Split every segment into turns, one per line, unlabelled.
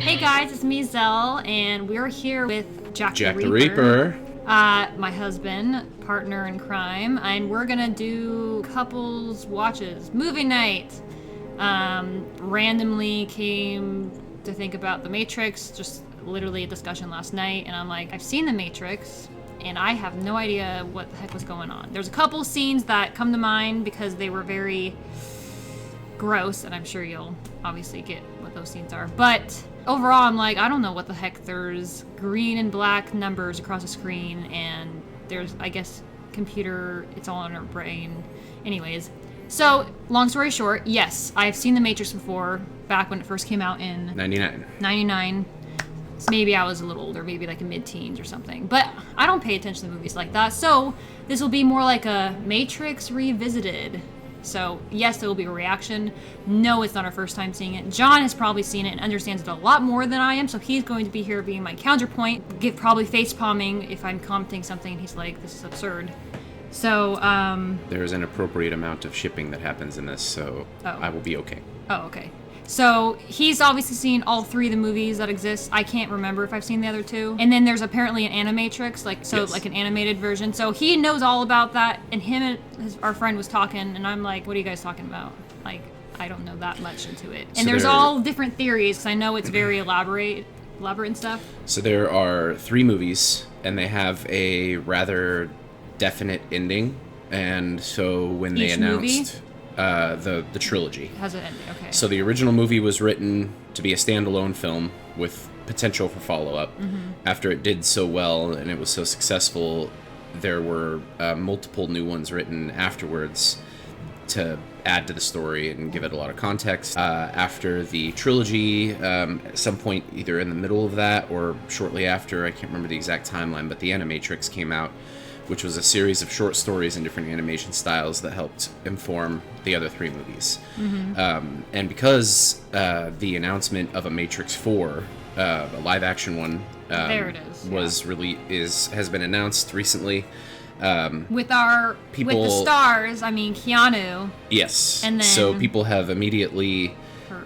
Hey guys, it's me, Zell, and we're here with
Jckth3reaper.
My husband, partner in crime, and we're gonna do couples watches, movie night. Randomly came to think about The Matrix, just literally a discussion last night, and I'm like, I've seen The Matrix, and I have no idea what the heck was going on. There's a couple scenes that come to mind because they were very gross, and I'm sure you'll obviously get what those scenes are, but overall I'm like, I don't know what the heck. There's green and black numbers across the screen, and there's, I guess, computer, it's all in our brain. Anyways, so long story short, yes, I've seen The Matrix before, back when it first came out in 99. So maybe I was a little older, maybe like a mid-teens or something, but I don't pay attention to movies like that, so this will be more like a Matrix Revisited. So yes, there will be a reaction. No, it's not our first time seeing it. John has probably seen it and understands it a lot more than I am, so he's going to be here being my counterpoint, probably face palming if I'm commenting something and he's like, this is absurd. So
there's an appropriate amount of shipping that happens in this, so I will be okay.
Oh, okay. So he's obviously seen all three of the movies that exist. I can't remember if I've seen the other two. And then there's apparently an Animatrix, like an animated version. So he knows all about that. And him and our friend was talking, and I'm like, what are you guys talking about? Like, I don't know that much into it. And there's all different theories, because I know it's very elaborate and stuff.
So there are 3 movies, and they have a rather definite ending. And so when they announced the trilogy.
Has an ending, okay.
So the original movie was written to be a standalone film with potential for follow-up. After it did so well and it was so successful, there were multiple new ones written afterwards to add to the story and give it a lot of context. After the trilogy, at some point either in the middle of that or shortly after, I can't remember the exact timeline, but the Animatrix came out, which was a series of short stories in different animation styles that helped inform the other 3 movies. And because the announcement of a Matrix 4, a live-action one,
there it is,
has been announced recently.
With the stars, I mean Keanu.
Yes.
And then,
so people have immediately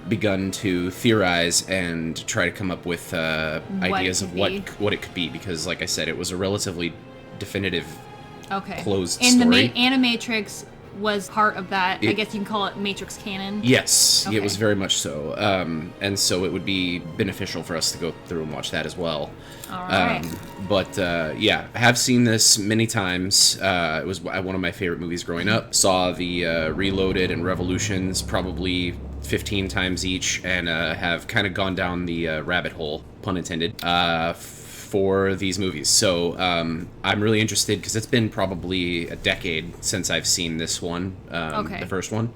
begun to theorize and try to come up with ideas of what it could be, because, like I said, it was a relatively definitive closed
and
story.
The Animatrix was part of that. I guess you can call it Matrix canon.
Yes, it was very much so. And so it would be beneficial for us to go through and watch that as well.
All right.
But I have seen this many times. It was one of my favorite movies growing up. Saw the Reloaded and Revolutions probably 15 times each, and have kind of gone down the rabbit hole, pun intended, for these movies. So I'm really interested because it's been probably a decade since I've seen this one, the first one.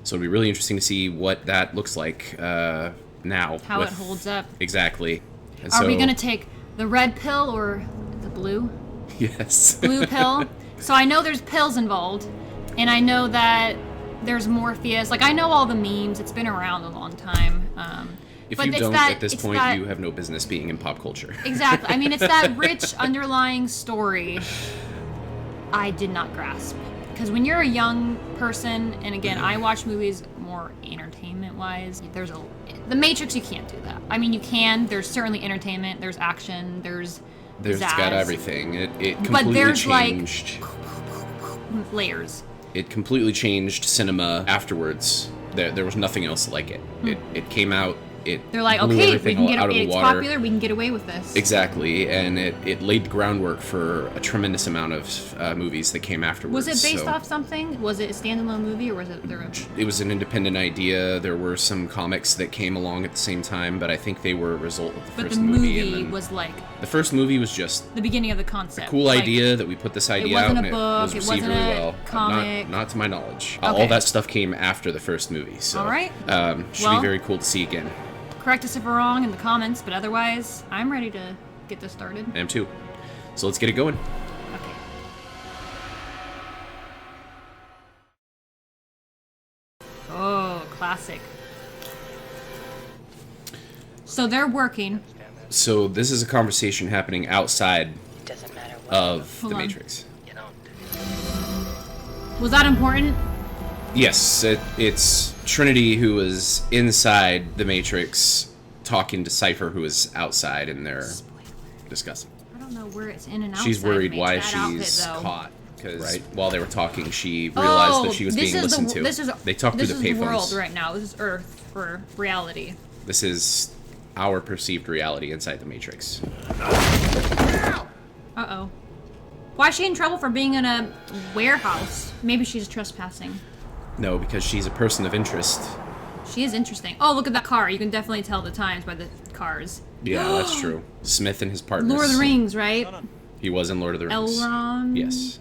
So it'll be really interesting to see what that looks like now.
How it holds up.
Exactly. And
Are we going to take the red pill or the blue?
Yes.
Blue pill. So I know there's pills involved, and I know that there's Morpheus. Like, I know all the memes. It's been around a long time.
If you don't, at this point, you have no business being in pop culture.
Exactly. I mean, it's that rich underlying story I did not grasp. Because when you're a young person, and again, I watch movies more entertainment-wise, The Matrix, you can't do that. I mean, you can. There's certainly entertainment. There's action. There's
zazz. Got everything. It completely
but there's
changed.
Like layers.
It completely changed cinema afterwards. There was nothing else like it. It came out.
They're like, okay, we can it's popular, we can get away with this.
Exactly, and it laid the groundwork for a tremendous amount of movies that came afterwards.
Was it based off something? Was it a standalone movie, or was it their own?
It was an independent idea. There were some comics that came along at the same time, but I think they were a result of the first movie.
But the movie was like...
The first movie was just...
the beginning of the concept.
A cool idea that we put this idea out, and
it was
received really well.
It wasn't a comic.
Not to my knowledge.
Okay.
All that stuff came after the first movie, so...
All right.
Should be very cool to see again.
Correct us if we're wrong in the comments, but otherwise, I'm ready to get this started.
I am too. So let's get it going.
Okay. Oh, classic. So they're working.
So this is a conversation happening outside of the Matrix.
Was that important?
Yes, it's Trinity, who was inside the Matrix, talking to Cypher, who was outside, and they're discussing.
I don't know where it's in and out.
She's worried why she's caught. Because while they were talking, she realized that she was being listened to. They talked through the payphones.
This is the world right now. This is Earth for reality.
This is our perceived reality inside the Matrix.
Uh-oh. Why is she in trouble for being in a warehouse? Maybe she's trespassing.
No, because she's a person of interest.
She is interesting. Oh, look at that car. You can definitely tell the times by the cars.
Yeah, that's true. Smith and his partners.
Lord of the Rings, right?
He was in Lord of the Rings.
Elrond.
Yes.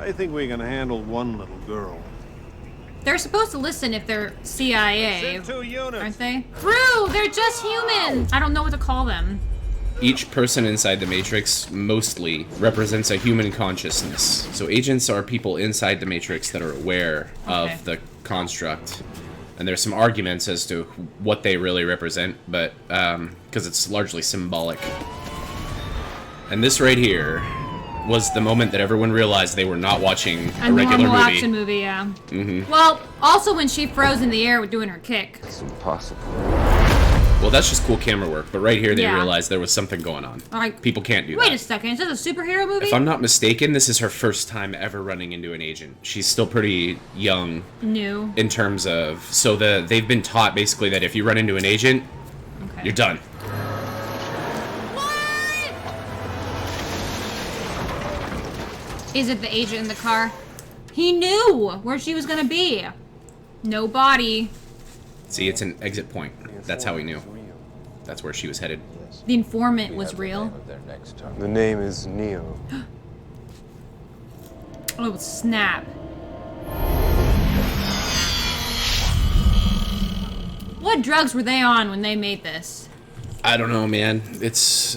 I think we can handle one little girl.
They're supposed to listen if they're CIA,
Send 2 units.
aren't they? Through! They're just human! I don't know what to call them.
Each person inside the Matrix mostly represents a human consciousness. So agents are people inside the Matrix that are aware of the construct. And there's some arguments as to what they really represent, but because it's largely symbolic. And this right here was the moment that everyone realized they were not watching a regular
normal
movie.
action movie, yeah. Well, also when she froze in the air with doing her kick.
It's impossible.
Well, that's just cool camera work, but right here they
Yeah.
realized there was something going on.
Like,
People can't do
wait
that.
a second, is this a superhero movie?
If I'm not mistaken, this is her first time ever running into an agent. She's still pretty young
New.
in terms of... So they've been taught basically that if you run into an agent,
Okay.
you're done.
Is it the agent in the car? He knew where she was gonna be. No body.
See, it's an exit point. That's how he knew. That's where she was headed.
The informant was real.
The name is Neo.
Oh, snap. What drugs were they on when they made this?
I don't know, man. It's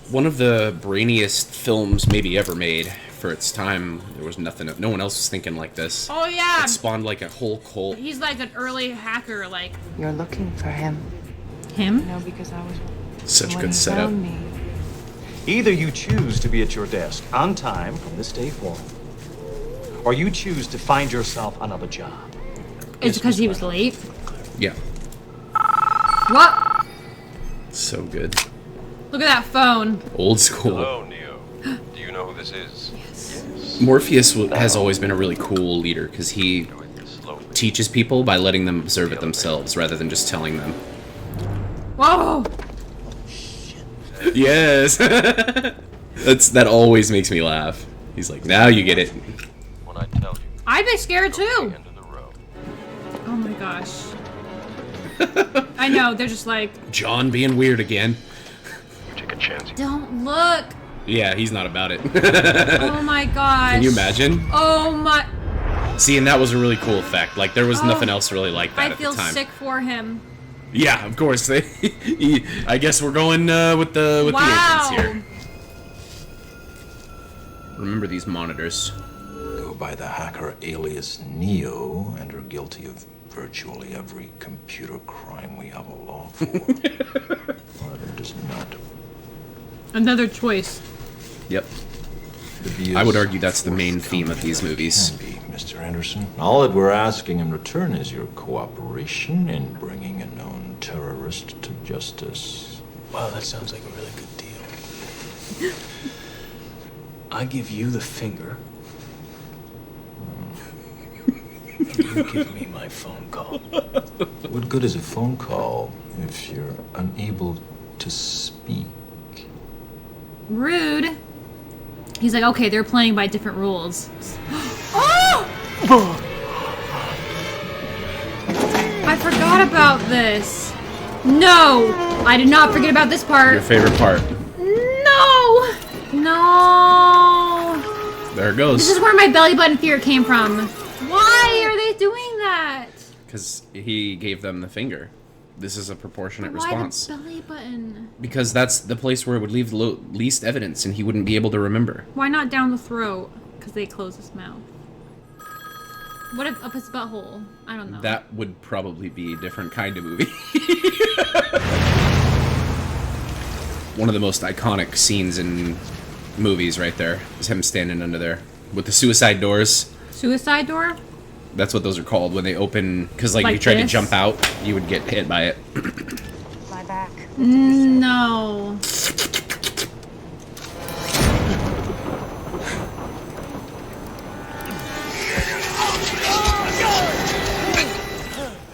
one of the brainiest films maybe ever made for its time. There was nothing. No one else was thinking like this.
Oh, yeah.
It spawned like a whole cult.
He's like an early hacker, like...
You're looking for him.
Him?
No, because I was
Such
when
good
he
setup.
found me.
Either you choose to be at your desk on time from this day forward, or you choose to find yourself another job.
It's because he was late.
Yeah.
What?
So good.
Look at that phone.
Old school.
Hello, Neo. Do you know who this is? Yes.
Morpheus has always been a really cool leader because he
Do it slowly.
teaches people by letting them observe it themselves rather than just telling them.
Whoa!
Yes! That always makes me laugh. He's like, now you get it.
When I tell you,
I'd be scared
go to
too.
the end of the row.
Oh my gosh. I know, they're just like,
John being weird again.
Take a chance.
don't look.
Yeah, he's not about it.
Oh my gosh.
Can you imagine?
Oh my.
See, and that was a really cool effect. Like, there was nothing else really like that
I
at the
feel
time.
sick for him.
Yeah, of course. I guess we're going with the
Wow.
agents here. Remember these monitors.
Go by the hacker alias Neo and are guilty of virtually every computer crime we have a law for. One of them does not.
Another choice.
Yep.
Abuse
I would argue that's the main
forced
theme of these
conflict
movies.
Can be, Mr. Anderson. All that we're asking in return is your cooperation in bringing a known terrorist to justice.
Wow, that sounds like a really good deal. I give you the finger. And you give me my phone call.
What good is a phone call if you're unable to speak?
Rude. He's like, okay, they're playing by different rules. Oh! I forgot about this. No! I did not forget about this part.
Your favorite part.
No! No!
There it goes.
This is where my belly button fear came from. Why are they doing that?
Because he gave them the finger. This is a proportionate
Why
response.
the belly button?
Because that's the place where it would leave the least evidence and he wouldn't be able to remember.
Why not down the throat? Because they close his mouth. What if up his butthole? I don't know.
That would probably be a different kind of movie. One of the most iconic scenes in movies right there is him standing under there with the suicide doors.
Suicide door?
That's what those are called when they open. Because like you tried to jump out, you would get hit by it.
Fly back.
No.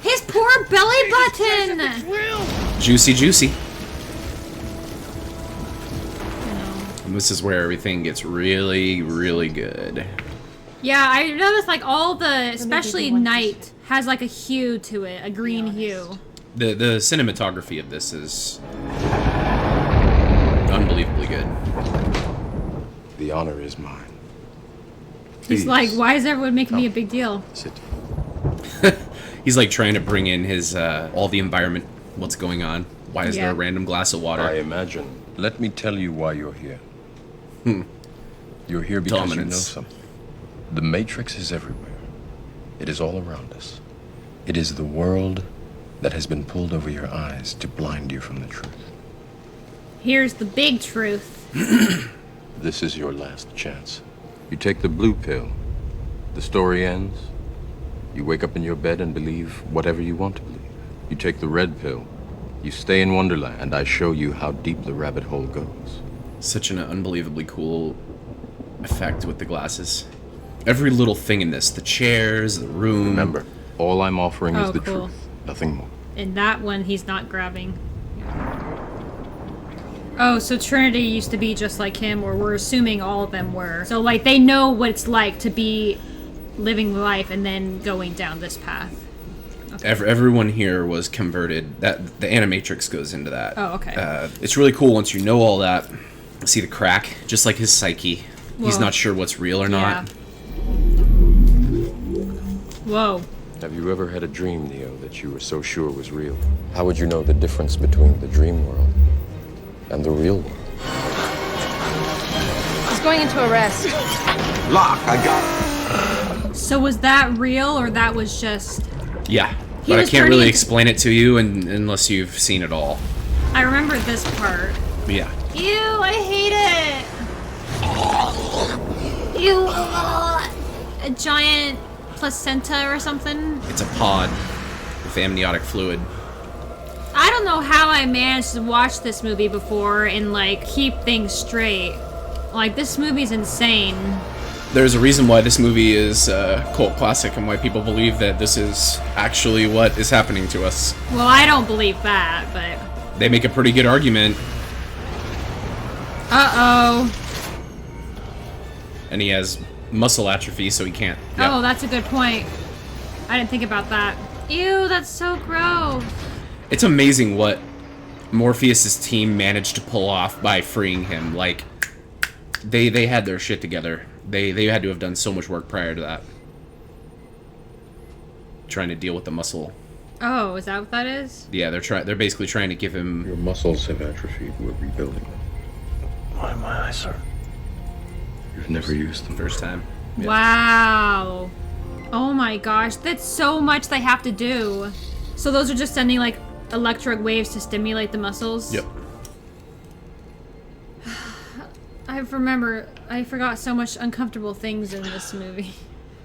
His poor belly button.
Juicy, juicy. And this is where everything gets really, really good.
Yeah, I noticed like all the, especially night, has like a hue to it, a green hue.
The cinematography of this is unbelievably good.
The honor is mine.
He's like, why is everyone making me a big deal?
Sit.
He's like trying to bring in his all the environment, what's going on. Why is there a random glass of water?
I imagine. Let me tell you why you're here. You're here because you know something. The Matrix is everywhere. It is all around us. It is the world that has been pulled over your eyes to blind you from the truth.
Here's the big truth.
This is your last chance. You take the blue pill. The story ends. You wake up in your bed and believe whatever you want to believe. You take the red pill. You stay in Wonderland, and I show you how deep the rabbit hole goes.
Such an unbelievably cool effect with the glasses. Every little thing in this, the chairs, the room.
Remember, all I'm offering is the
cool.
truth, nothing more.
And that one he's not grabbing. Oh, so Trinity used to be just like him, or we're assuming all of them were. So like they know what it's like to be living life and then going down this path. Okay.
Everyone here was converted. That the animatrix goes into that.
Oh, okay.
It's really cool once you know all that. See the crack, just like his psyche.
Whoa.
He's not sure what's real or not.
Whoa.
Have you ever had a dream, Neo, that you were so sure was real? How would you know the difference between the dream world and the real world?
He's going into arrest.
Lock, I got it.
So was that real, or that was just...
Yeah, but I can't really explain it to you unless you've seen it all.
I remember this part.
Yeah.
Ew, I hate it. Ew. A giant placenta or something.
It's a pod with amniotic fluid.
I don't know how I managed to watch this movie before and like keep things straight. Like this movie's insane.
There's a reason why this movie is a cult classic and why people believe that this is actually what is happening to us.
Well, I don't believe that, but...
They make a pretty good argument.
Uh-oh.
And he has muscle atrophy, so he can't.
Oh, that's a good point. I didn't think about that. Ew, that's so gross.
It's amazing what Morpheus's team managed to pull off by freeing him. Like, they had their shit together. They had to have done so much work prior to that. Trying to deal with the muscle.
Oh, is that what that is?
Yeah, they're basically trying to give him...
Your muscles have atrophied. We're rebuilding them.
Why my eyes, sir?
You've never used them.
First time. Yeah.
Wow. Oh my gosh, that's so much they have to do. So those are just sending like electric waves to stimulate the muscles?
Yep.
I forgot so much uncomfortable things in this movie.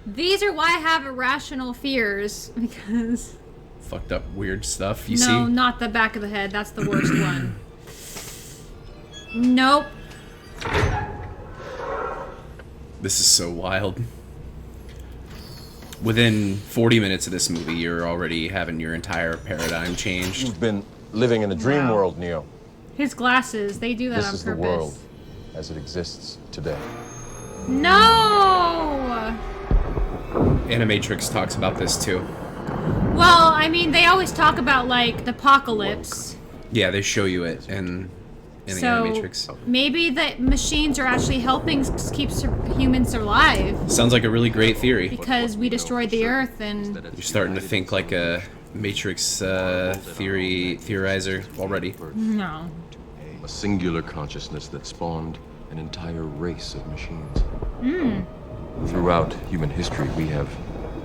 These are why I have irrational fears, because...
Fucked up weird stuff you see?
No, not the back of the head. That's the worst one. Nope.
This is so wild. Within 40 minutes of this movie, you're already having your entire paradigm changed.
You've been living in a dream world, Neo.
His glasses, they do that
This
on
is
purpose.
the world as it exists today.
No!
Animatrix talks about this too.
Well, I mean, they always talk about, like, the apocalypse.
Yeah, they show you it in the
So
Animatrix.
maybe the machines are actually helping keep humans alive.
Sounds like a really great theory.
Because we destroyed the Earth and...
You're starting to think like a Matrix theorizer already.
No.
A singular consciousness that spawned an entire race of machines. Throughout human history, we have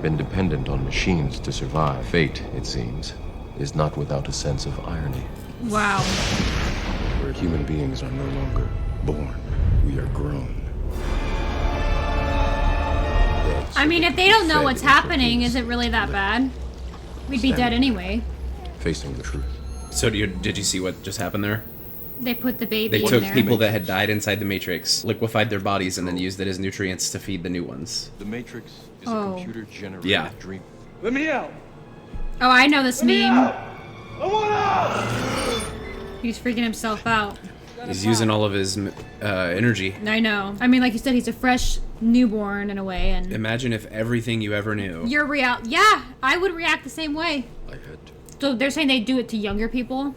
been dependent on machines to survive. Fate, it seems, is not without a sense of irony.
Wow.
Where human beings are no longer born, we are grown.
I I mean, if they don't know what's happening, is it really that bad? We'd be dead anyway.
Facing the truth.
So did you see what just happened there?
They put the baby
They
in
took
there.
people that had died inside the Matrix, liquefied their bodies, and then used it as nutrients to feed the new ones.
The Matrix is
Oh.
a computer-generated
Yeah.
dream.
Let me out!
Oh, I know this meme.
I want out!
He's freaking himself out.
He's using all of his energy.
I know. I mean, like you said, he's a fresh newborn in a way, and
Imagine if everything you ever knew.
you're real. Yeah, I would react the same way.
I had to.
So they're saying they do it to younger people.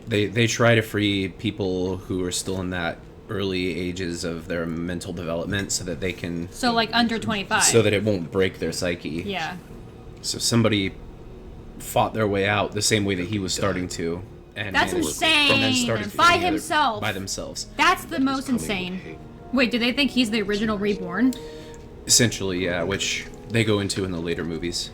They try to free people who are still in that early ages of their mental development so that they can...
So like under 25.
So that it won't break their psyche.
Yeah.
So somebody fought their way out the same way that he was starting to. And
That's
managed-
insane.
And then started
By
feeding the other-
himself.
By themselves.
That's the most insane. Wait, do they think he's the original reborn?
Essentially, yeah, which they go into in the later movies.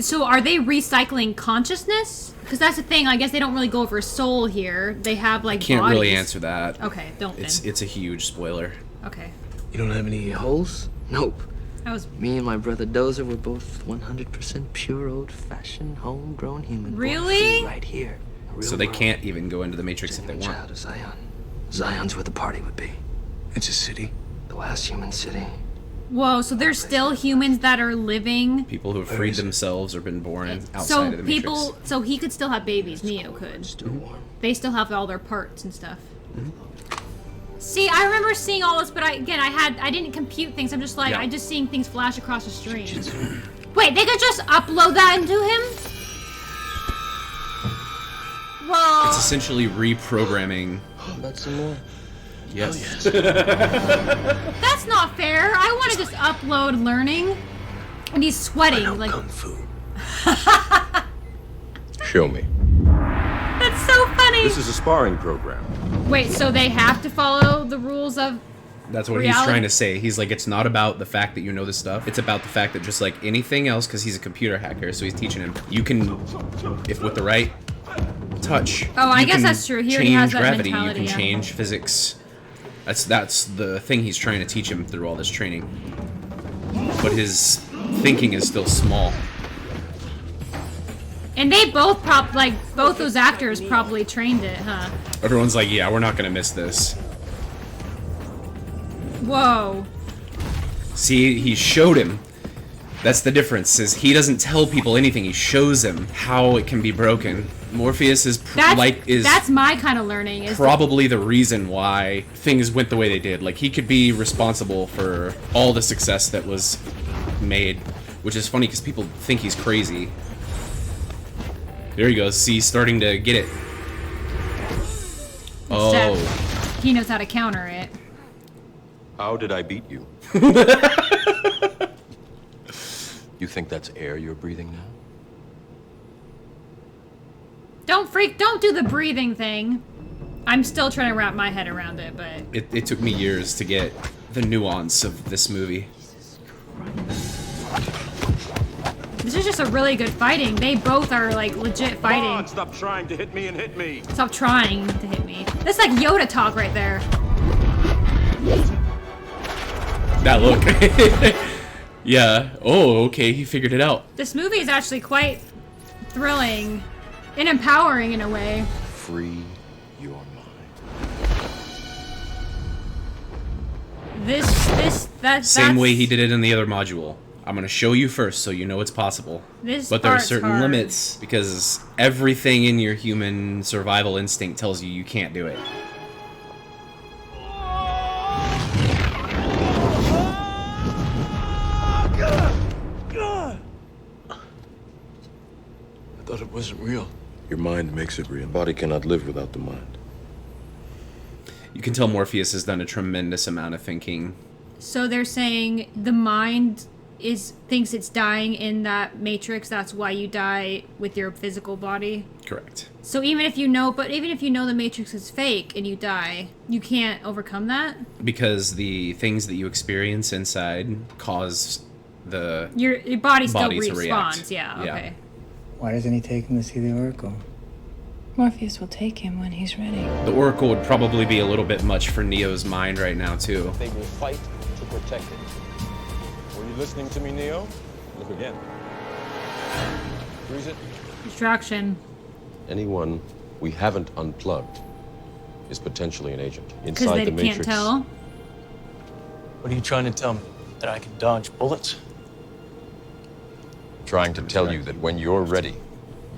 So are they recycling consciousness? Because that's the thing. I guess they don't really go over soul here. They have like
Can't
bodies.
really answer that.
Okay, don't
It's a huge spoiler.
Okay.
You don't have any holes?
Nope.
That was
Me and my brother Dozer were both 100% pure old-fashioned, homegrown human. born
Really?
free right here. A real
So they
world.
can't even go into the Matrix if they
Genuine
want.
child of Zion. Zion's where the party would be.
It's a city.
The last human city.
Whoa. So there's still humans that are living.
People who have freed themselves or been born outside
So
of the Matrix.
people. So he could still have babies. Neo could.
Still warm.
They still have all their parts and stuff. See, I remember seeing all this, but I didn't compute things. I'm just like,
Yeah.
I just seeing things flash across the screen. Wait, they could just upload that into him? Whoa.
It's essentially reprogramming.
How about some more?
Yes.
That's not fair. I want to just upload learning. And he's sweating. Like,
Kung fu.
Show me.
that's so funny.
This is a sparring program.
Wait, so they have to follow the rules of...
That's what
Reality-
he's trying to say. He's like, it's not about the fact that you know this stuff. It's about the fact that just like anything else, because he's a computer hacker, so he's teaching him, you can, if with the right touch.
Oh, I
you
guess
can
that's true. He already
change
has that
gravity.
mentality,
You can
yeah.
change physics. That's the thing he's trying to teach him through all this training. But his thinking is still small.
And they both both those actors probably trained it, huh?
Everyone's like, yeah, we're not gonna miss this.
Whoa.
See, he showed him. That's the difference, is he doesn't tell people anything. He shows them how it can be broken. Morpheus is
That's my kind of learning. Is
probably the reason why things went the way they did. Like, he could be responsible for all the success that was made, which is funny because people think he's crazy. There he goes. See, starting to get it. Oh.
he knows how to counter it.
How did I beat you? You think that's air you're breathing now?
Don't do the breathing thing. I'm still trying to wrap my head around it, but
It took me years to get the nuance of this movie.
this is just a really good fighting. They both are like legit fighting.
Stop trying to hit me and hit me.
Stop trying to hit me. That's like Yoda talk right there.
That look. Yeah. Oh, okay. He figured it out.
This movie is actually quite thrilling and empowering in a way.
Free your mind.
Same way he did it in the other module. I'm gonna show you first so you know it's possible.
This
But there are
part's
certain
hard.
limits because everything in your human survival instinct tells you you can't do it.
I thought it wasn't real.
Your mind makes it real. Body cannot live without the mind.
You can tell Morpheus has done a tremendous amount of thinking.
So they're saying the mind thinks it's dying in that matrix. That's why you die with your physical body.
Correct.
So even if you know the matrix is fake and you die, you can't overcome that.
Because the things that you experience inside cause the
Your body still
body to react.
responds. Yeah. Okay.
Why doesn't he take him to see the Oracle?
Morpheus will take him when he's ready.
The Oracle would probably be a little bit much for Neo's mind right now too.
They will fight to protect it. Or you
listening to me, Neo? Look again. Freeze it.
Distraction.
Anyone we haven't unplugged is potentially an agent.
Because
Inside
they
the
can't
Matrix.
tell.
What are you trying to tell me? That I can dodge bullets?
Trying to tell you that when you're ready,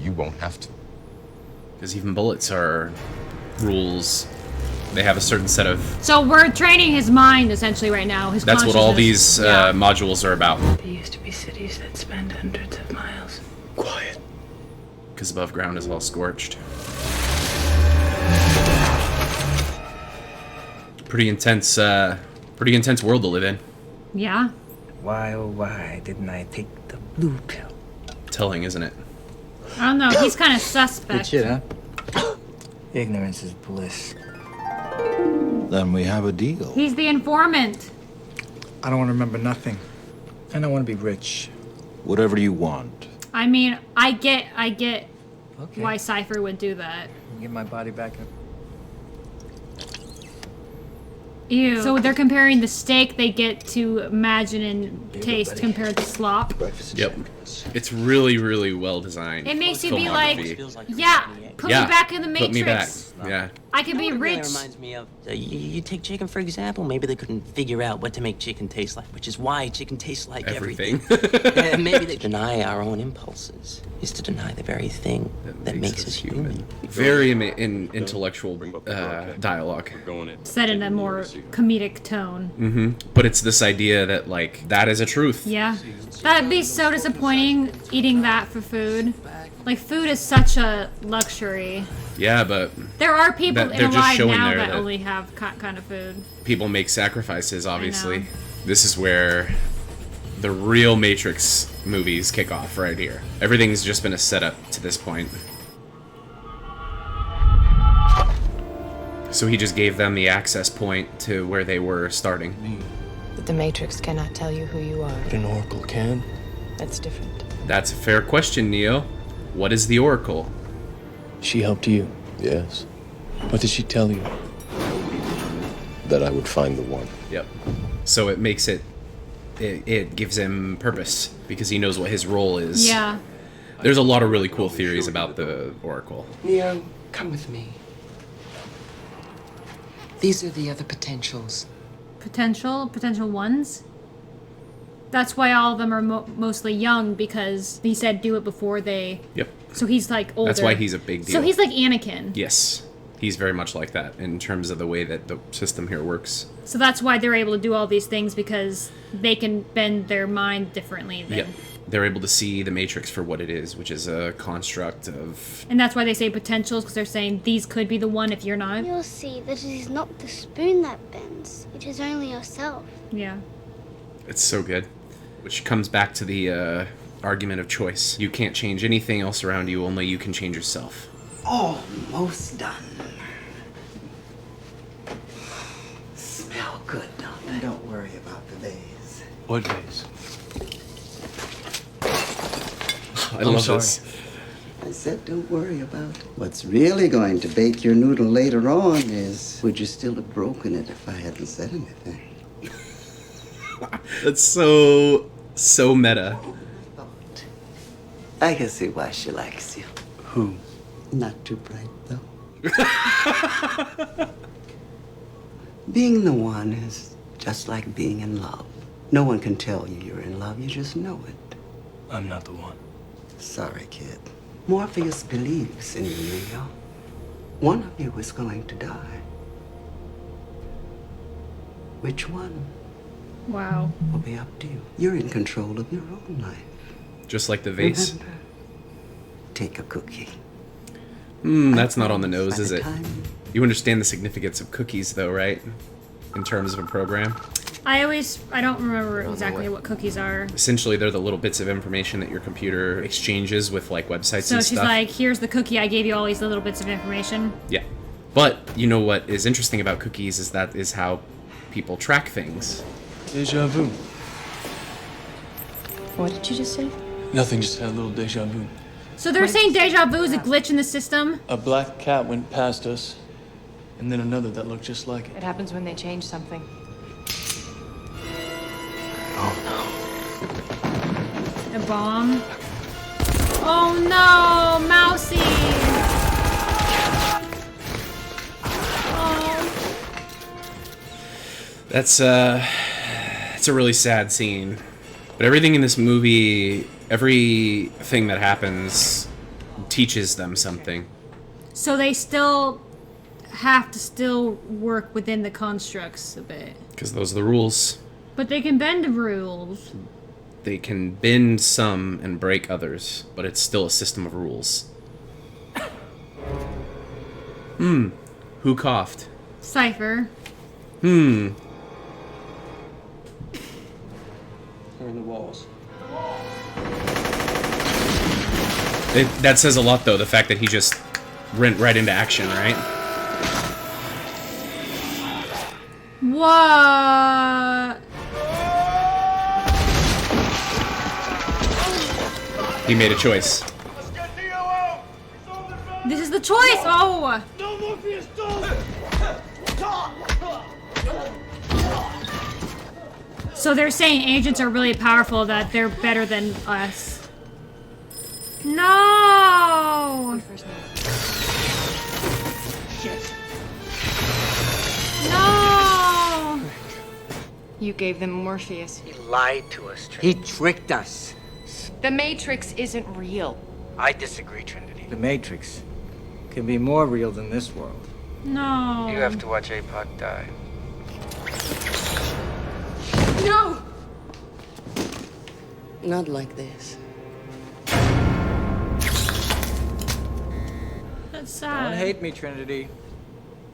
you won't have to.
Because even bullets are rules. They have a certain set of...
So we're training his mind, essentially, right now. His
That's what all
consciousness.
these modules are about.
There used to be cities that spanned hundreds of miles.
Quiet.
Because above ground is all scorched. Pretty intense world to live in.
Yeah.
Why, oh why didn't I take the blue pill?
Telling, isn't it?
I don't know. He's kind of
Good
suspect.
shit, huh? Ignorance is bliss.
Then we have a deal.
He's the informant.
I don't want to remember nothing. And I want to be rich.
Whatever you want.
I mean, I get
Okay.
why Cypher would do that.
Get my body back up.
Ew. So they're comparing the steak they get to imagine and taste compared to slop.
Yep. It's really, really well designed.
It makes you be like,
filmography.
yeah, put me back in the
Put me back.
Matrix.
Yeah.
I could be
That
rich.
reminds me of you take chicken for example. Maybe they couldn't figure out what to make chicken taste like, which is why chicken tastes like everything. And maybe they deny our own impulses is to deny the very thing that makes us human.
Very intellectual dialogue.
Said in a more comedic tone.
Mm-hmm. But it's this idea that, like, that is a truth.
Yeah. That'd be so disappointing, eating that for food. Like, food is such a luxury.
Yeah, but...
There are people
they're just
alive
showing
now
there
that
that
only have kind of food.
people make sacrifices, obviously.
know.
This is where the real Matrix movies kick off right here. Everything's just been a setup to this point. So he just gave them the access point to where they were starting.
But the Matrix cannot tell you who you are.
But an oracle can.
That's different.
That's a fair question, Neo. What is the Oracle?
She helped you.
Yes.
What did she tell you?
That I would find the one.
Yep. So it makes it gives him purpose because he knows what his role is.
Yeah.
There's a lot of really cool theories about the Oracle.
Neo, come with me. These are the other potentials.
Potential ones? That's why all of them are mostly young, because he said do it before they...
Yep.
So he's like older.
That's why he's a big deal.
So he's like Anakin.
Yes. He's very much like that in terms of the way that the system here works.
So that's why they're able to do all these things, because they can bend their mind differently than...
Yep. They're able to see the Matrix for what it is, which is a construct of...
And that's why they say potentials, because they're saying these could be the one if you're not.
You'll see that it is not the spoon that bends. It is only yourself.
Yeah.
It's so good. Which comes back to the argument of choice. You can't change anything else around you, only you can change yourself.
Almost done. Smell good, don't they? Don't worry about the days.
What days?
I love this.
I said don't worry about it. What's really going to bake your noodle later on is, would you still have broken it if I hadn't said anything?
That's so meta.
I can see why she likes you.
Who?
Not too bright, though. Being the one is just like being in love. No one can tell you you're in love, you just know it.
I'm not the one.
Sorry, kid. Morpheus believes in you, Neo. One of you is going to die. Which one?
Wow.
Will be up to you. You're in control of your own life.
Just like the vase.
Remember, take a cookie.
That's not on the nose, is it?
time-
You understand the significance of cookies, though, right? In terms of a program.
I don't remember exactly what cookies are.
Essentially, they're the little bits of information that your computer exchanges with, like, websites
So
and
she's
stuff.
like, here's the cookie, I gave you all these little bits of information.
Yeah. But, you know what is interesting about cookies is that is how people track things.
Deja vu.
What did you just say?
Nothing, just had a little deja vu.
So they're saying deja vu is a glitch in the system?
A black cat went past us, and then another that looked just like it.
It happens when they change something.
Oh, no.
A bomb. Oh no, Mousy! Oh.
That's it's a really sad scene. But everything in this movie, everything that happens teaches them something.
So they still have to still work within the constructs a bit.
Because those are the rules.
But they can bend the rules.
They can bend some and break others, but it's still a system of rules. Who coughed?
Cypher.
Here are the walls.
That says a lot, though, the fact that he just went right into action, right?
What?
He made a choice.
This is the choice! Oh! So they're saying agents are really powerful, that they're better than us. No!
Shit.
No!
You gave them Morpheus.
He lied to us,
He
Trinity.
tricked us.
The Matrix isn't real.
I disagree, Trinity.
The Matrix can be more real than this world.
No.
You have to watch APOC die.
No!
Not like this.
That's sad.
Don't hate me, Trinity.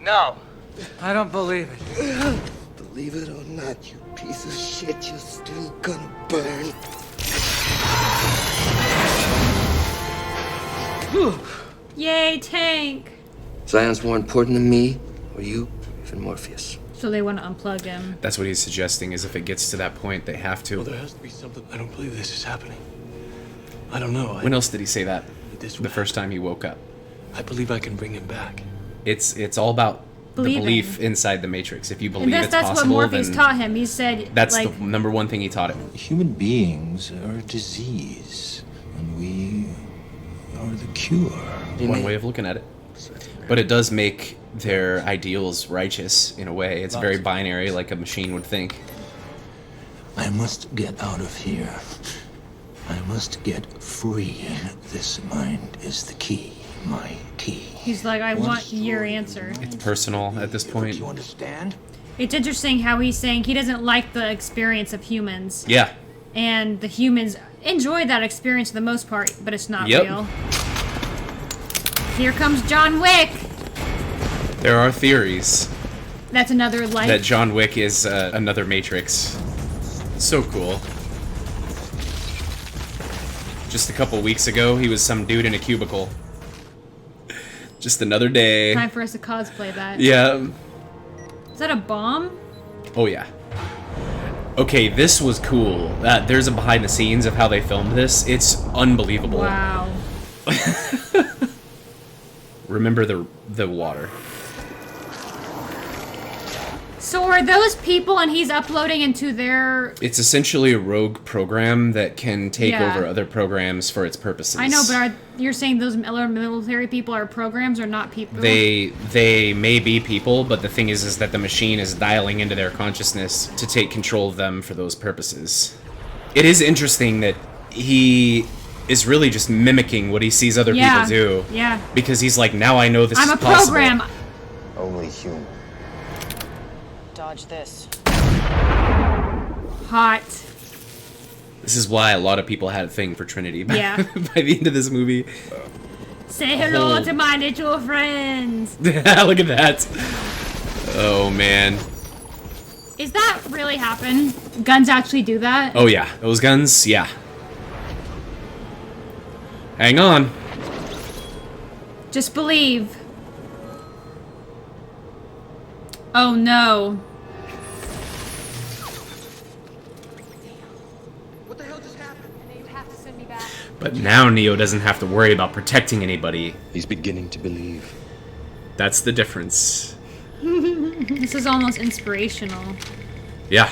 No!
I don't believe it.
Believe it or not, you piece of shit, you're still gonna burn.
Yay, tank!
Zion's more important than me, or you, even Morpheus.
So they want to unplug him.
That's what he's suggesting, is if it gets to that point, they have to.
Well, there has to be something. I don't believe this is happening. I don't know.
When else did he say that?
This
The first time he woke up.
I believe I can bring him back.
It's all about
Believing.
the belief inside the Matrix. If you believe
And
it's
that's what
possible,
Morpheus
then
taught him. He said,
that's
like,
the number one thing he taught him.
Human beings are a disease, and we are the cure.
One way of looking at it. But it does make their ideals righteous in a way. It's very binary, like a machine would think.
I must get out of here. I must get free. This mind is the key. My key.
he's like, I want your answer.
It's personal at this point.
You understand?
It's interesting how he's saying he doesn't like the experience of humans.
Yeah.
And the humans enjoy that experience for the most part, but it's not
Yep.
real. Here comes John Wick!
There are theories
That's another life.
that John Wick is another Matrix. So cool. Just a couple weeks ago, he was some dude in a cubicle. Just another day.
Time for us to cosplay that.
Yeah.
Is that a bomb?
Oh, yeah. Okay, this was cool. There's a behind the scenes of how they filmed this. It's unbelievable.
Wow.
Remember the water.
So are those people and he's uploading into their...
It's essentially a rogue program that can take
Yeah.
over other programs for its purposes.
I know, but you're saying those other military people are programs or not people?
They may be people, but the thing is that the machine is dialing into their consciousness to take control of them for those purposes. It is interesting that he is really just mimicking what he sees other people do.
Yeah.
Because he's like, now I know this
I'm
is
a
possible.
program.
Only human.
Dodge this.
Hot.
This is why a lot of people had a thing for Trinity by,
Yeah.
by the end of this movie.
Say hello to my little friends.
Look at that. Oh, man.
Is that really happen? Guns actually do that?
Oh, yeah. Those guns, yeah. Hang on.
Just believe. Oh no.
What the hell just happened? You have to send me back.
But now Neo doesn't have to worry about protecting anybody.
He's beginning to believe.
That's the difference.
This is almost inspirational.
Yeah.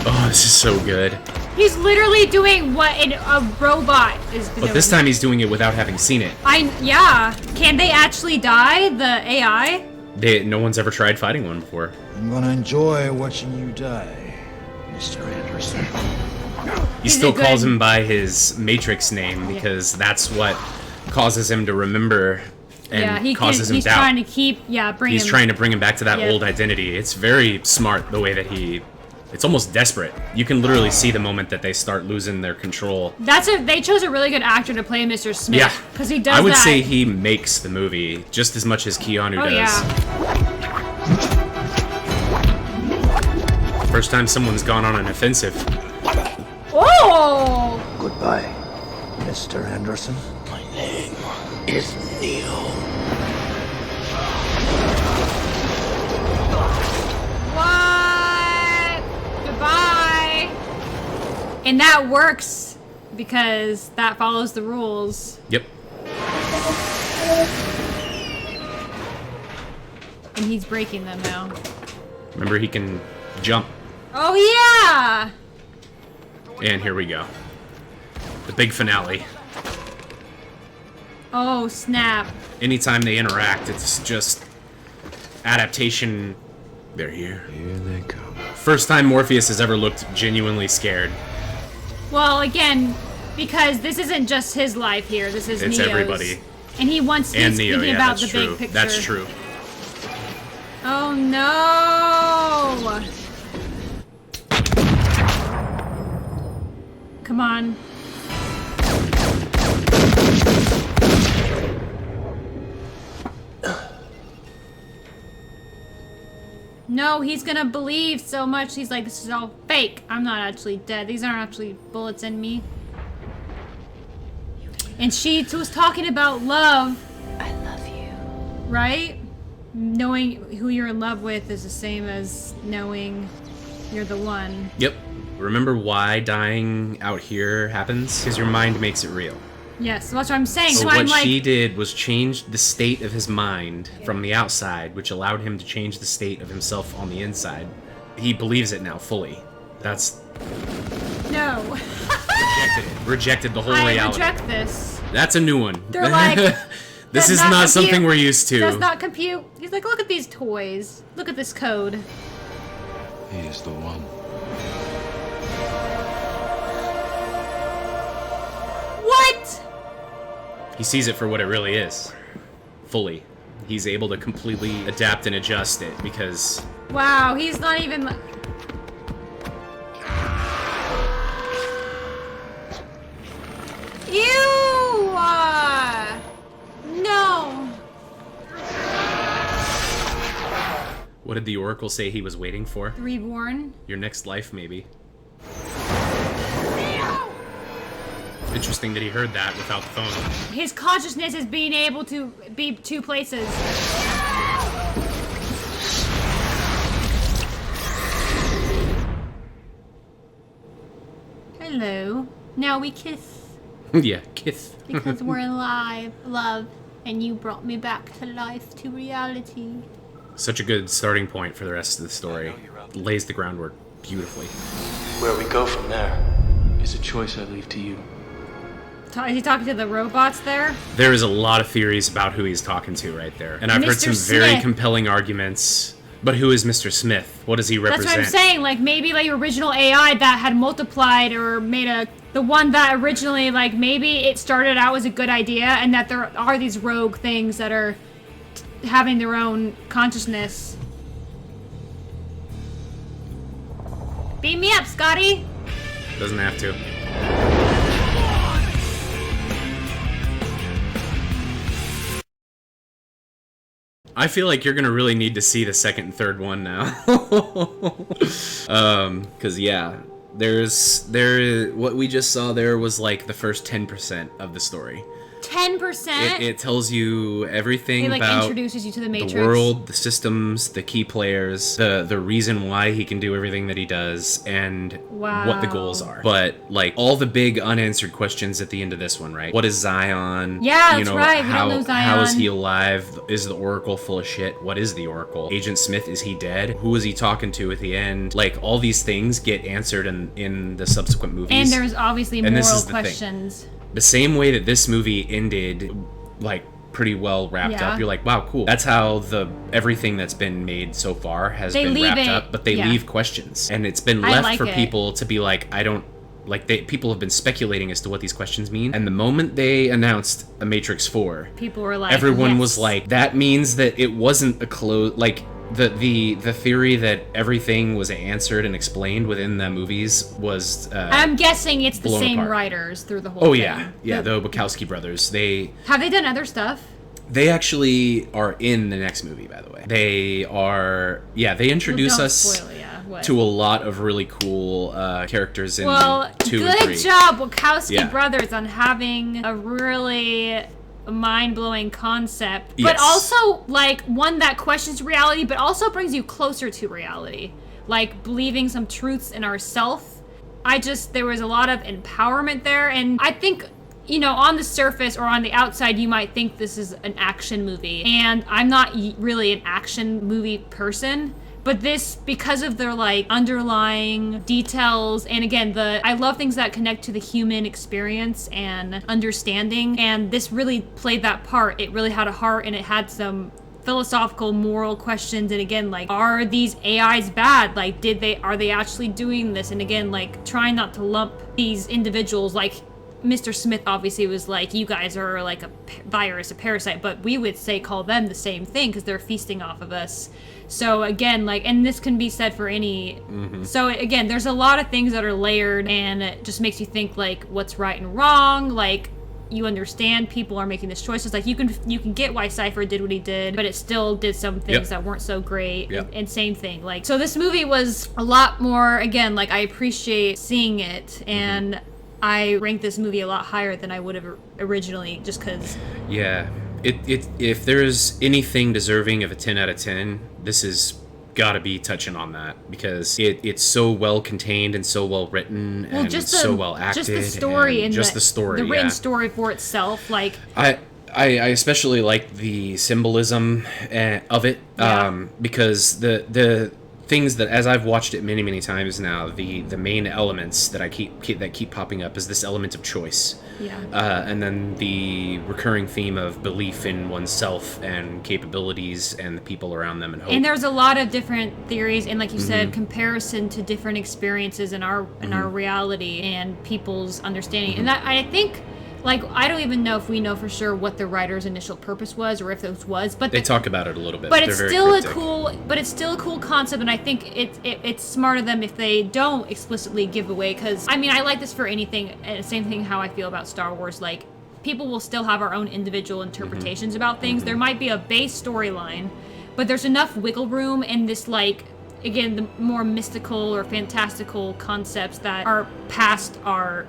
Oh, this is so good.
He's literally doing what a robot is doing.
But this time he's doing it without having seen it.
Yeah. Can they actually die, the AI?
No one's ever tried fighting one before.
I'm gonna enjoy watching you die, Mr. Anderson.
He still calls him by his Matrix name because that's what causes him to remember and causes him doubt.
He's trying to keep,
He's trying to bring him back to that old identity. It's very smart the way that it's almost desperate. You can literally see the moment that they start losing their control.
They chose a really good actor to play Mr. Smith.
Yeah.
Because he does that.
I would say he makes the movie just as much as Keanu does.
Yeah.
First time someone's gone on an offensive.
Oh!
Goodbye, Mr. Anderson. My name is Neo.
What? Goodbye. And that works because that follows the rules.
Yep.
And he's breaking them now.
Remember, he can jump.
Oh, yeah!
And here we go. The big finale.
Oh, snap.
Anytime they interact, it's just adaptation. They're here.
Here they come.
First time Morpheus has ever looked genuinely scared.
Well, again, because this isn't just his life here. This is Neo's.
It's everybody.
And he's
Neo,
thinking about the big picture.
That's true.
Oh, no! Come on. No, he's gonna believe so much. He's like, this is all fake. I'm not actually dead. These aren't actually bullets in me. And she was talking about love.
I love you.
Right? Knowing who you're in love with is the same as knowing you're the one.
Yep. Remember why dying out here happens? Because your mind makes it real.
Yes, that's what I'm saying.
So
I'm
what
like,
she did was change the state of his mind from the outside, which allowed him to change the state of himself on the inside. He believes it now fully. That's...
No.
Rejected the whole
I
reality.
reject this.
That's a new one.
They're like...
This is not something we're used to.
Does not compute. He's like, look at these toys. Look at this code.
He is the one.
What?
He sees it for what it really is. Fully. He's able to completely adapt and adjust it because...
Wow, he's not even... Ew! No!
What did the Oracle say he was waiting for?
Reborn?
Your next life, maybe. Interesting that he heard that without the phone.
His consciousness is being able to be two places. Hello. Now we kiss.
Yeah, kiss.
Because we're in love, and you brought me back to life, to reality.
Such a good starting point for the rest of the story. Lays the groundwork beautifully.
Where we go from there is a choice I leave to you.
Is he talking to the robots there?
There is a lot of theories about who he's talking to right there. And I've heard some very compelling arguments. But who is Mr. Smith? What does he represent?
That's what I'm saying. Like, maybe, like, original AI that had multiplied or made the one that originally, like, maybe it started out as a good idea and that there are these rogue things that are having their own consciousness. Beam me up, Scotty!
Doesn't have to. I feel like you're gonna really need to see the second and third one now. Cause yeah, what we just saw there was like the first 10% of the story.
10%.
It tells you everything
It like
about
introduces you to the Matrix,
the world, the systems, the key players, the reason why he can do everything that he does, and what the goals are. But like all the big unanswered questions at the end of this one, right? What is Zion?
Yeah, that's right. We
How,
don't know Zion.
how is he alive? Is the Oracle full of shit? What is the Oracle? Agent Smith, is he dead? Who was he talking to at the end? Like all these things get answered in the subsequent movies.
And there's obviously
and
moral questions.
The same way that this movie ended, like pretty well wrapped up. You're like, wow, cool. That's how everything that's been made so far has been wrapped up. But they leave questions, and it's been left for people to be like, I don't. Like people have been speculating as to what these questions mean, and the moment they announced a Matrix 4,
people were like,
everyone was like, that means that it wasn't a close. Like the theory that everything was answered and explained within the movies was.
I'm guessing it's the same
apart.
writers through the whole thing.
Yeah, the Wachowski brothers.
Have they done other stuff?
They actually are in the next movie, by the way. They are. Yeah, they introduce us. To a lot of really cool characters in 2 and 3.
Good job, Wachowski brothers, on having a really mind-blowing concept, but also like one that questions reality, but also brings you closer to reality, like believing some truths in ourselves. There was a lot of empowerment there, and I think, you know, on the surface or on the outside, you might think this is an action movie, and I'm not really an action movie person. But this, because of their like underlying details, and again, I love things that connect to the human experience and understanding, and this really played that part. It really had a heart, and it had some philosophical, moral questions, and again, like, are these AIs bad? Like, are they actually doing this? And again, like, trying not to lump these individuals, like, Mr. Smith obviously was like, you guys are like a virus, a parasite, but we would call them the same thing because they're feasting off of us. So again, like, and this can be said for any. So again, there's a lot of things that are layered, and it just makes you think like, what's right and wrong. Like, you understand people are making these choices. Like, you can get why Cypher did what he did, but it still did some things that weren't so great. And same thing. Like, so this movie was a lot more. Again, like, I appreciate seeing it, and I rank this movie a lot higher than I would have originally, just because. Yeah.
If there's anything deserving of a 10 out of 10, this has got to be touching on that, because it's so well contained and so well written, and so well acted.
Just the story, and
the
written story for itself. Like,
I especially like the symbolism of it, because the things that, as I've watched it many, many times now, the main elements that keep popping up is this element of choice. And then the recurring theme of belief in oneself and capabilities and the people around them and hope.
And there's a lot of different theories, and like you said, comparison to different experiences in our reality and people's understanding. And that, I think, like, I don't even know if we know for sure what the writer's initial purpose was, or if it was, but
they talk about it a little bit.
But it's still a cool concept, and I think it's smart of them if they don't explicitly give away. Because I mean, I like this for anything. And same thing how I feel about Star Wars. Like, people will still have our own individual interpretations about things. There might be a base storyline, but there's enough wiggle room in this, like, again, the more mystical or fantastical concepts that are past our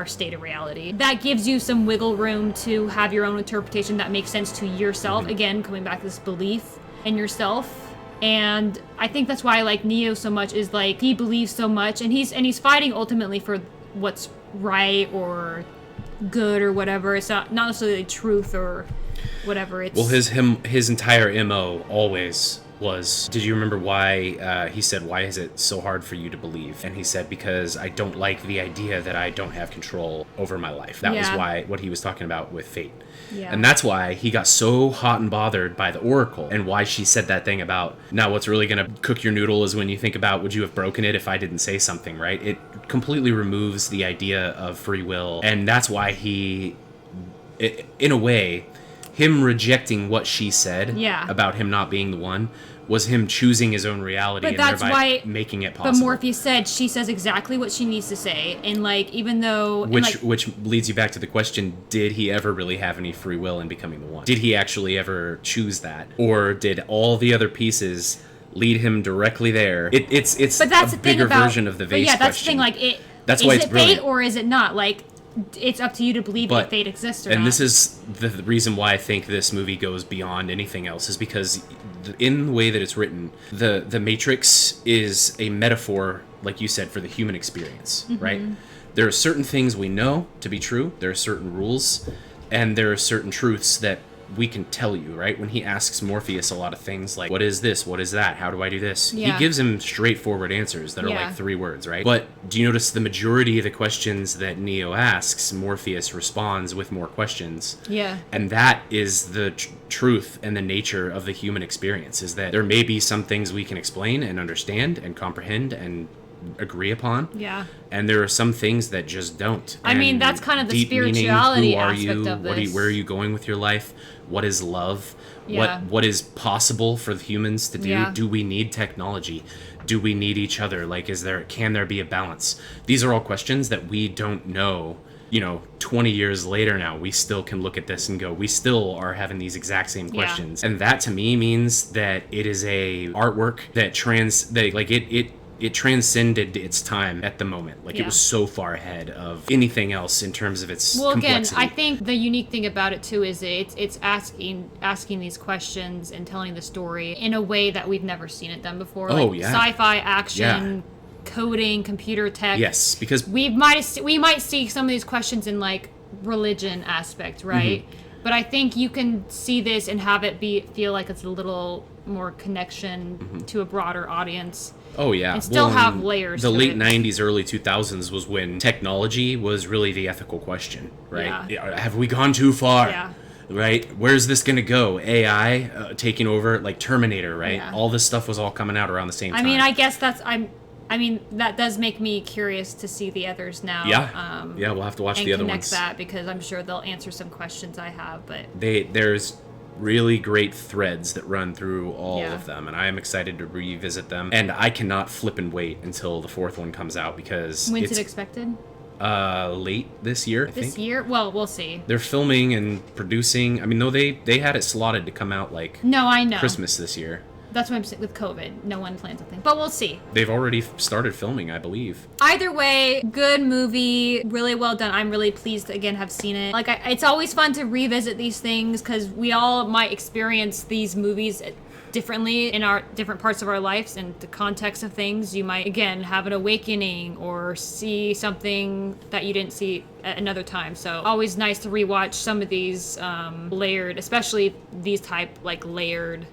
state of reality. That gives you some wiggle room to have your own interpretation that makes sense to yourself. Again, coming back to this belief in yourself. And I think that's why I like Neo so much, is like, he believes so much, and he's fighting ultimately for what's right or good or whatever. It's not necessarily truth or whatever. It's,
well, his entire MO always was, did you remember why he said, why is it so hard for you to believe? And he said, because I don't like the idea that I don't have control over my life. That was what he was talking about with fate. And that's why he got so hot and bothered by the Oracle, and why she said that thing about, now what's really going to cook your noodle is when you think about, would you have broken it if I didn't say something, right? It completely removes the idea of free will, and that's why in a way, him rejecting what she said about him not being the one was him choosing his own reality, and thereby making it possible.
But Morpheus said she says exactly what she needs to say, and like, even though,
which leads you back to the question: did he ever really have any free will in becoming the one? Did he actually ever choose that, or did all the other pieces lead him directly there? It's
but that's
a bigger version of the vase question.
That's the thing. Like,
that's why it's brilliant.
fate or is it not? Like, it's up to you to believe if fate exists or not.
And this is the reason why I think this movie goes beyond anything else, is because in the way that it's written, the Matrix is a metaphor, like you said, for the human experience, right? There are certain things we know to be true, there are certain rules, and there are certain truths that we can tell you, right? When he asks Morpheus a lot of things like, what is this? What is that? How do I do this?
Yeah.
He gives him straightforward answers that are like 3 words, right? But do you notice the majority of the questions that Neo asks, Morpheus responds with more questions?
Yeah.
And that is the truth and the nature of the human experience, is that there may be some things we can explain and understand and comprehend and agree upon.
Yeah.
And there are some things that just don't.
I mean, that's kind of the spirituality aspect of this.
Where are you going with your life? What is love?
Yeah.
What is possible for humans to do?
Yeah.
Do we need technology? Do we need each other? Like, can there be a balance? These are all questions that we don't know. 20 years later now, we still can look at this and go, we still are having these exact same questions. And that to me means that it is a artwork that it transcended its time at the moment. Like, it was so far ahead of anything else in terms of its complexity.
Again, I think the unique thing about it too is it's asking these questions and telling the story in a way that we've never seen it done before. Sci-fi, action, coding, computer tech.
Yes, because
we might see some of these questions in like religion aspect, right? But I think you can see this and have it feel like it's a little more connection to a broader audience.
Oh, yeah.
And still have layers
The
to
late
it.
90s, early 2000s was when technology was really the ethical question, right?
Yeah.
Have we gone too far?
Yeah.
Right? Where's this going to go? AI taking over, like Terminator, right?
Yeah.
All this stuff was all coming out around the same time.
I mean, I guess that does make me curious to see the others now.
Yeah. We'll have to watch the other ones.
And connect that, because I'm sure they'll answer some questions I have, but...
There's really great threads that run through all of them, and I am excited to revisit them. And I cannot flip and wait until the 4th one comes out, because
When's it expected?
Late this year, I think.
This year? Well, we'll see.
They're filming and producing. I mean, no, they had it slotted to come out like
No, I know.
Christmas this year.
That's what I'm saying with COVID. No one plans a thing. But we'll see.
They've already started filming, I believe.
Either way, good movie, really well done. I'm really pleased to, again, have seen it. Like, it's always fun to revisit these things, because we all might experience these movies differently in our different parts of our lives and the context of things. You might, again, have an awakening or see something that you didn't see at another time. So always nice to rewatch some of these layered, especially these type, like, layered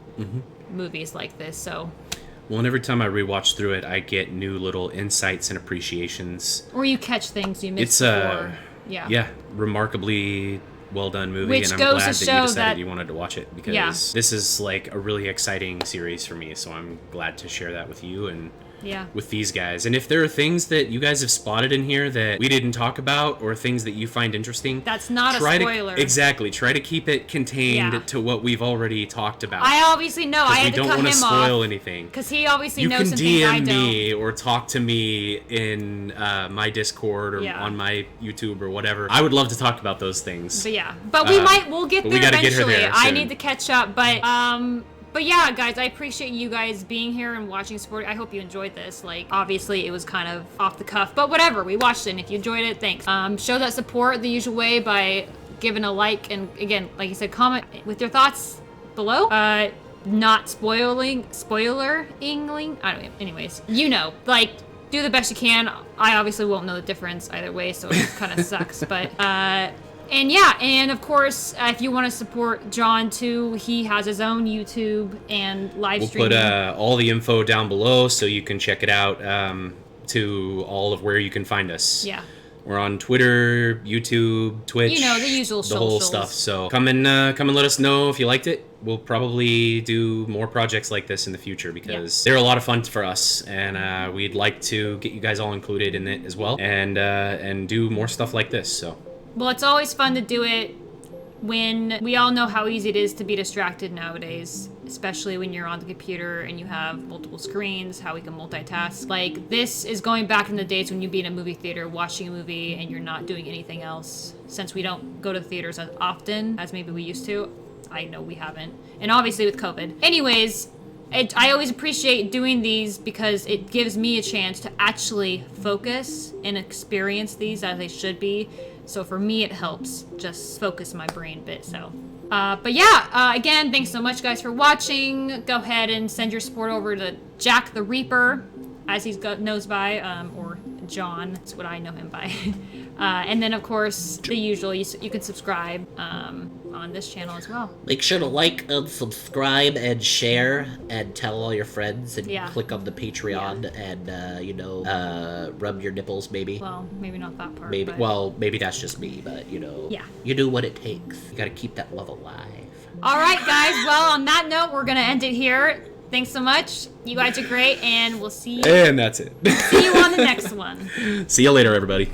movies like this. So
well, and every time I rewatch through it, I get new little insights and appreciations,
or you catch things you missed before.
Remarkably well done movie.
Which
and I'm
goes
glad
to
that you
show
decided
that-
you wanted to watch it, because this is like a really exciting series for me, so I'm glad to share that with you and with these guys. And if there are things that you guys have spotted in here that we didn't talk about, or things that you find interesting,
that's not a spoiler.
Try to keep it contained to what we've already talked about.
I obviously know. I had to cut him off.
We don't want to spoil anything.
Because he obviously
you
knows
can
some things I
DM
don't.
me or talk to me in my Discord or on my YouTube or whatever. I would love to talk about those things.
But we'll get there eventually. I need to catch up, but yeah, guys, I appreciate you guys being here and watching, support. I hope you enjoyed this. Like, obviously, it was kind of off the cuff, but whatever. We watched it, and if you enjoyed it, thanks. Show that support the usual way by giving a like, and again, like you said, comment with your thoughts below. Not spoiler-ingling. I don't know. Anyways, like, do the best you can. I obviously won't know the difference either way, so it kind of sucks. But and of course, if you want to support John too, he has his own YouTube and live streaming.
We'll put all the info down below so you can check it out, to all of where you can find us.
Yeah.
We're on Twitter, YouTube, Twitch.
The usual
the whole stuff. So come and let us know if you liked it. We'll probably do more projects like this in the future, because they're a lot of fun for us, and we'd like to get you guys all included in it as well, and do more stuff like this. So.
Well, it's always fun to do it when we all know how easy it is to be distracted nowadays, especially when you're on the computer and you have multiple screens, how we can multitask. Like, this is going back in the days when you'd be in a movie theater watching a movie and you're not doing anything else. Since we don't go to the theaters as often as maybe we used to. I know we haven't. And obviously with COVID. Anyways, I always appreciate doing these because it gives me a chance to actually focus and experience these as they should be. So for me, it helps just focus my brain a bit. So, but yeah, again, thanks so much, guys, for watching. Go ahead and send your support over to Jckth3reaper, as he's knows by, or John. That's what I know him by. And then, of course, the usual. You can subscribe on this channel as well.
Make sure to like and subscribe and share and tell all your friends and click on the Patreon and, you know, rub your nipples, maybe.
Well, maybe not that part.
Maybe.
But...
Well, maybe that's just me, but, you know, you do what it takes. You gotta keep that love alive.
All right, guys. Well, on that note, we're going to end it here. Thanks so much. You guys are great, and we'll see you.
And that's it.
See you on the next one.
See you later, everybody.